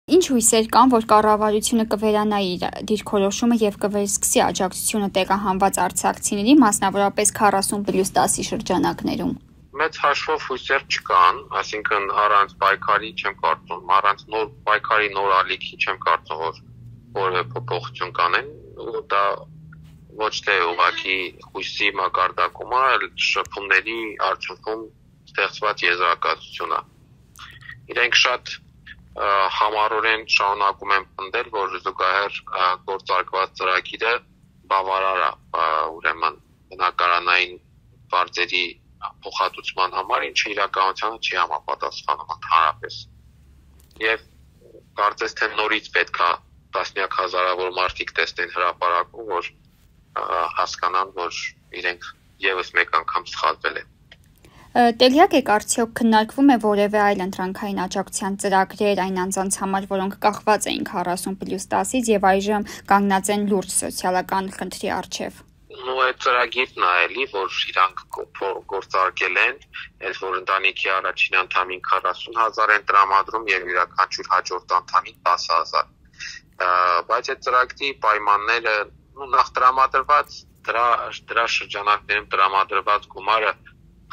Ինչ հույսեր կան, որ կառավարությունը կվերանայի իր դիրքորոշումը եւ կվերսկսի աջակցությունը տեղահանված արցախցիների, մասնավորապես 40+10-ի շրջանակներում։ Մեծ հաշվով հույսեր չկան, այսինքն առանց պայքարի չեմ կարծում, առանց նոր պայքարի նոր ալիքի չեմ կարծում, որ որևէ փոփոխություն կանեն, ու դա ոչ թե ուղղակի հույսի մակարդակում, այլ շփումների արդյունքում ստեղծված եզրակացություն է։ Իրենք շատ համառորեն շարունակում են պնդել, որ զուգահեռ գործարկված ծրագիրը բավարար է, ուրեմն բնակարանային վարձերի փոխհատուցման համար, ինչը իրականությանը չի համապատասխանում ընդհանրապես։ Եվ կարծես թե նորից պետք է տասնյակ հազարավոր մարդիկ տեսնեն հրապարակում, որ հասկանան, որ իրենք եւս մեկ անգամ սխալվել են։ Տեղյակ եք արդյոք քննարկվում է որևէ այլ ընտրանքային աջակցության ծրագրեր այն անձանց համար, որոնք կախված էին 40+10-ից եւ այժմ կանգնած են լուրջ սոցիալական խնդրի առջեւ։ Այդ ծրագիրն է էլի, որ իրանք գործարկել են, այս որ ընտանիքի առաջին անդամին 40,000 են տրամադրում եւ յուրաքանչյուր հաջորդ անդամին 10,000։ Բայց այդ ծրագրի պայմանները, նախ տրամադրված դրա շրջանակներում տրամադրված գումարը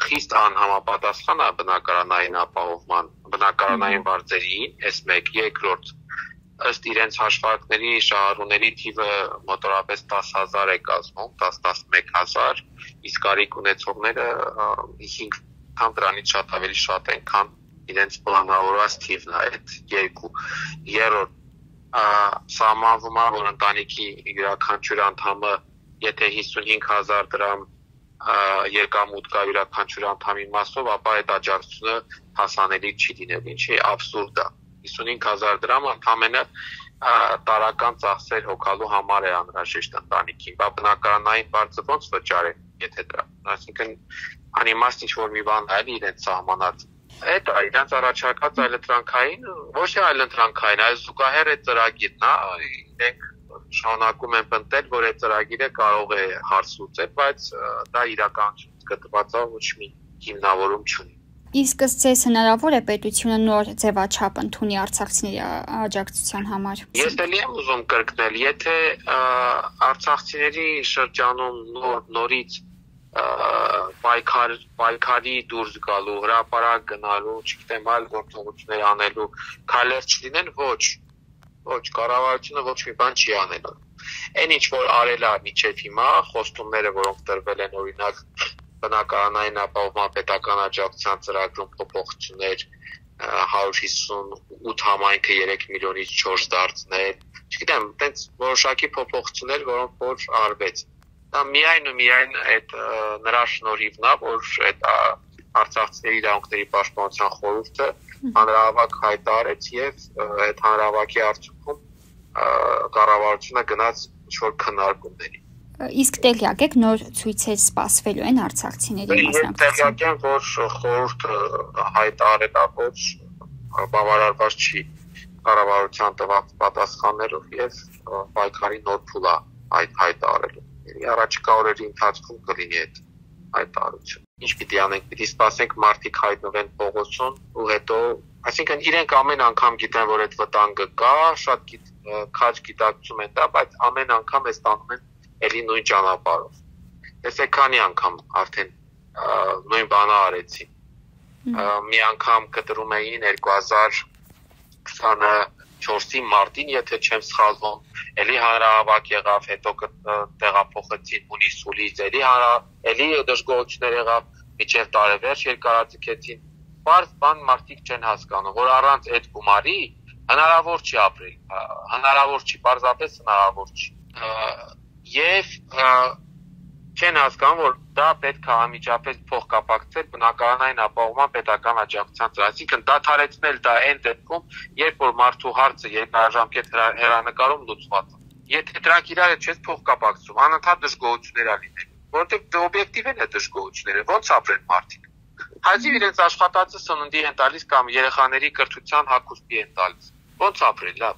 խիստ անհամապատասխան է բնակարանային ապահովման, բնակարանային վարձերին, այս մեկ, երկրորդ, ըստ իրենց հաշվարկների շահառուների թիվը մոտավորապես 10,000 է կազմում, 10-11,000, իսկ կարիք ունեցողները 5 անգամ դրանից շատ ավելի շատ են, քան իրենց պլանավորված թիվն է, այդ երկու։ Երրորդ, սահմանվում է, որ ընտանիքի յուրաքանչյուր անդամը, եթե 55,000 դրամ երկամուտ կա յուրաքանչյուր անդամի մասով, ապա այդ աջակցությունը հասանելի չի լինել, ինչի абսուրդ է։ 55,000 դրամ ընդամենը տարական ծախսեր հոգալու համար է անհրաժեշտ ընտանիքին, բա բնակարանային վարձը ոնց վճարեն, եթե դրա։ Այսինքն անիմաստ ինչ-որ մի բան այլ իրենց սահմանած։ Այդ է իրենց առաջարկած այլընտրանքային, ոչ թե այլընտրանքային, այլ զուգահեռ է ծրագիրն է, իրենք շարունակում են պնդել, որ այդ ծրագիրը կարող է հարց լուծել, բայց դա իրականությունից գտված է, ոչ մի հիմնավորում չունի։ Իսկ ձեզ հնարավոր է պետությունը նոր ձևաչափ ընդունի արցախցիների աջակցության համար։ Ես էլի եմ ուզում կրկնել, եթե արցախցիների շրջանում նորից պայքարի դուրս գալու, հրապարակ գնալու, չգիտեմ, այլ գործողություններ անելու քայլեր չլինեն, ոչ, կառավարությունը ոչ մի բան չի անելու։ Այն ինչ որ արել է մինչև հիմա, խոստումները, որոնք տրվել են, օրինակ բնակարանային ապահովման պետական աջակցության ծրագրում փոփոխություններ, 158 համայնքը 3 միլիոնից 4 դարձնել, չգիտեմ, այդպես որոշակի փոփոխություններ, որոնք որ արվեց։ Դա միայն ու միայն այդ նրա շնորհիվն է, որ այդ արցախցիների իրավունքների պաշտպանության խորհուրդը հանրահավաք հայտարարեց եւ այդ հանրահավաքի արդյունքում կառավարությունը գնաց ինչ-որ քննարկումների։ Իսկ տեղյակ եք նոր ցույցեր սպասվելու են արցախցիների մասնակցությամբ։ Տեղյակ եմ, որ խորհուրդը հայտարարել է, որ բավարարված չի կառավարության տված պատասխաններով եւ պայքարի նոր փուլ է հայտարարելու։ Առաջիկա օրերի ընթացքում կլինի այդ հայտարարությունը։ Ինչ պիտի անենք, պիտի սպասենք մարդիկ հայտնվեն փողոցում ու հետո, այսինքն իրենք ամեն անգամ գիտեն, որ այդ վտանգը կա, շատ քաջ գիտակցում են դա, բայց ամեն անգամ է ստանում են էլի նույն ճանապարհով։ Տեսեք քանի անգամ արդեն նույն բանը արեցին։ Մի անգամ կտրում էին 2024-ի մարտին, եթե չեմ սխալվում, էլի հանրահավաք եղավ, հետո տեղափոխեցին հունիս-հուլիս, էլի դժգոհություններ եղավ, մինչև տարեվերջ երկարաձգեցին։ Պարզ բան մարդիկ չեն հասկանում, որ առանց այդ գումարի հնարավոր չի ապրել, հնարավոր չի, պարզապես հնարավոր չի։ Եվ չեն հասկանում, որ դա պետք է անմիջապես փոխկապակցել բնակարանային ապահովման պետական աջակցության ծրագրով, այսինքն դադարեցնել դա այն դեպքում, երբ որ մարդու հարցը երկարաժամկետ հեռանկարում լուծված է։ Եթե դրանք իրար չես փոխկապակցում, անընդհատ դժգոհություններ ա լինելու, որովհետև օբյեկտիվ են այդ դժգոհությունները, ո՞նց ապրեն մարդիկ։ Հազիվ իրենց աշխատածը սննդի են տալիս կամ երեխաների կրթության հագուստի են տալիս, ո՞նց ապրեն, լավ։